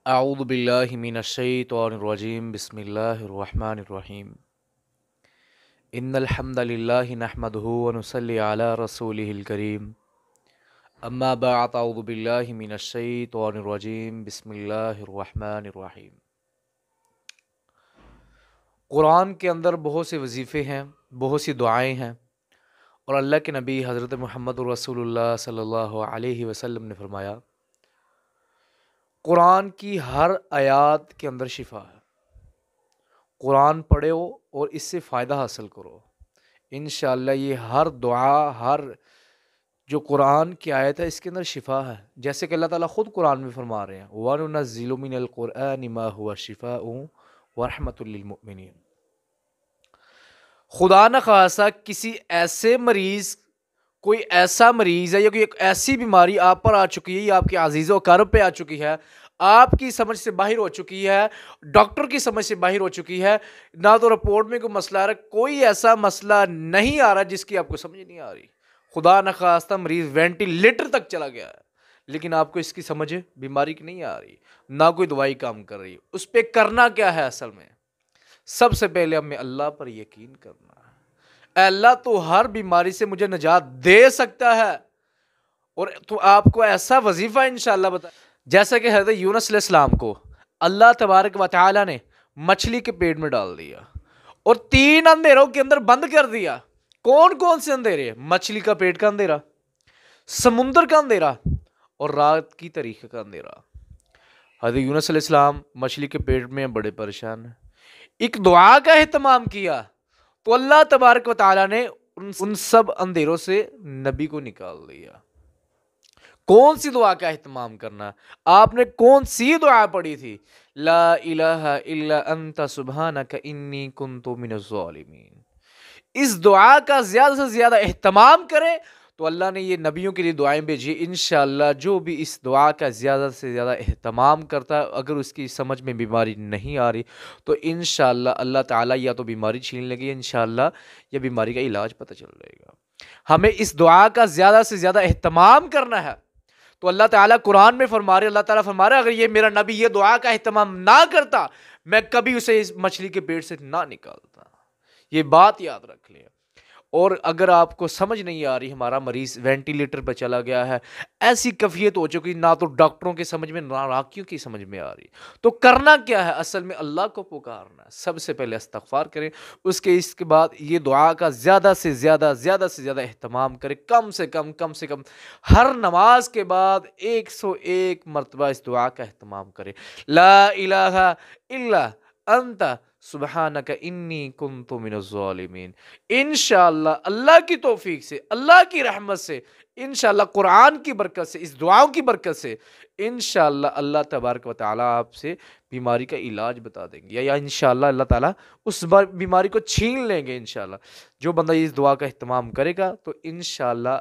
اعوذ باللہ من الشیطان الرجیم بسم اللہ الرحمن الرحیم ان الحمد للہ نحمدہ ونصلی علی رسولہ الکریم اما بعد اعوذ باللہ من الشیطان الرجیم بسم اللہ الرحمن الرحیم۔ قرآن کے اندر بہت سے وظیفے ہیں، بہت سی دعائیں ہیں، اور اللہ کے نبی حضرت محمد رسول اللہ صلی اللہ علیہ وسلم نے فرمایا قرآن کی ہر آیات کے اندر شفا ہے۔ قرآن پڑھو اور اس سے فائدہ حاصل کرو، انشاءاللہ یہ ہر دعا، ہر جو قرآن کی آیت ہے اس کے اندر شفا ہے، جیسے کہ اللہ تعالیٰ خود قرآن میں فرما رہے ہیں وَنُنَزِّلُ مِنَ الْقُرْآنِ مَا هُوَ شِفَاءٌ وَرَحْمَةٌ لِّلْمُؤْمِنِينَ۔ خدا نخواستہ کسی ایسے مریض، کوئی ایسا مریض ہے یا کوئی ایک ایسی بیماری آپ پر آ چکی ہے یا آپ کے عزیز و اقارب پہ آ چکی ہے، آپ کی سمجھ سے باہر ہو چکی ہے، ڈاکٹر کی سمجھ سے باہر ہو چکی ہے، نہ تو رپورٹ میں کوئی مسئلہ آ رہا ہے، کوئی ایسا مسئلہ نہیں آ رہا جس کی آپ کو سمجھ نہیں آ رہی، خدا نخواستہ مریض وینٹیلیٹر تک چلا گیا ہے، لیکن آپ کو اس کی سمجھ بیماری کی نہیں آ رہی، نہ کوئی دوائی کام کر رہی، اس پہ کرنا کیا ہے؟ اصل میں سب سے پہلے ہمیں اللہ پر یقین کرنا ہے۔ اے اللہ تو ہر بیماری سے مجھے نجات دے سکتا ہے، اور تو آپ کو ایسا وظیفہ انشاءاللہ بتا، جیسا کہ حضرت یونس علیہ السلام کو اللہ تبارک و تعالی نے مچھلی کے پیٹ میں ڈال دیا اور 3 اندھیروں کے اندر بند کر دیا۔ کون کون سے اندھیرے؟ مچھلی کا پیٹ کا اندھیرا، سمندر کا اندھیرا، اور رات کی تاریکی کا اندھیرا۔ حضرت یونس علیہ السلام مچھلی کے پیٹ میں بڑے پریشان ہیں، ایک دعا کا اہتمام کیا تو اللہ تبارک و تعالی نے ان سب اندھیروں سے نبی کو نکال دیا۔ کون سی دعا کا اہتمام کرنا؟ آپ نے کون سی دعا پڑھی تھی؟ لا الہ الا انت سبحانک انی کنت من الظالمین۔ اس دعا کا زیادہ سے زیادہ اہتمام کریں تو اللہ نے یہ نبیوں کے لیے دعائیں بھیجی، انشاءاللہ جو بھی اس دعا کا زیادہ سے زیادہ اہتمام کرتا ہے، اگر اس کی سمجھ میں بیماری نہیں آ رہی تو انشاءاللہ اللہ تعالیٰ یا تو بیماری چھین لے گی انشاءاللہ، یا بیماری کا علاج پتہ چل رہے گا۔ ہمیں اس دعا کا زیادہ سے زیادہ اہتمام کرنا ہے، تو اللہ تعالیٰ قرآن میں فرما رہے، اللہ تعالیٰ فرما رہے اگر یہ میرا نبی یہ دعا کا اہتمام نہ کرتا میں کبھی اسے اس مچھلی کے پیٹ سے نہ نکالتا۔ یہ بات یاد رکھ لیں۔ اور اگر آپ کو سمجھ نہیں آ رہی، ہمارا مریض وینٹیلیٹر پہ چلا گیا ہے، ایسی کیفیت ہو چکی نہ تو ڈاکٹروں کی سمجھ میں نہ راکیوں کی سمجھ میں آ رہی، تو کرنا کیا ہے؟ اصل میں اللہ کو پکارنا ہے۔ سب سے پہلے استغفار کریں، اس کے بعد یہ دعا کا زیادہ سے زیادہ اہتمام کریں، کم سے کم ہر نماز کے بعد 101 مرتبہ اس دعا کا اہتمام کریں۔ لا الہ الا انت سبحانک انی کنت من الظالمین۔ انشاءاللہ اللہ کی توفیق سے، اللہ کی رحمت سے، انشاءاللہ قرآن کی برکت سے، اس دعاؤں کی برکت سے انشاءاللہ اللہ تبارک و تعالیٰ آپ سے بیماری کا علاج بتا دیں گے، یا انشاءاللہ اللہ تعالیٰ اس بیماری کو چھین لیں گے انشاءاللہ۔ جو بندہ اس دعا کا اہتمام کرے گا تو انشاءاللہ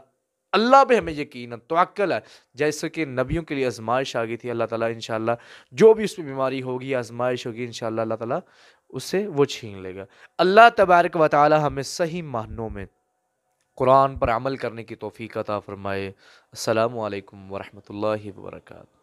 اللہ پہ ہمیں یقین ہے، توکل ہے، جیسے کہ نبیوں کے لیے آزمائش آ گئی تھی، اللہ تعالیٰ انشاءاللہ جو بھی اس پہ بیماری ہوگی، آزمائش ہوگی، انشاءاللہ اللہ تعالیٰ اس سے وہ چھین لے گا۔ اللہ تبارک و تعالیٰ ہمیں صحیح معنوں میں قرآن پر عمل کرنے کی توفیق عطا فرمائے۔ السلام علیکم ورحمۃ اللہ وبرکاتہ۔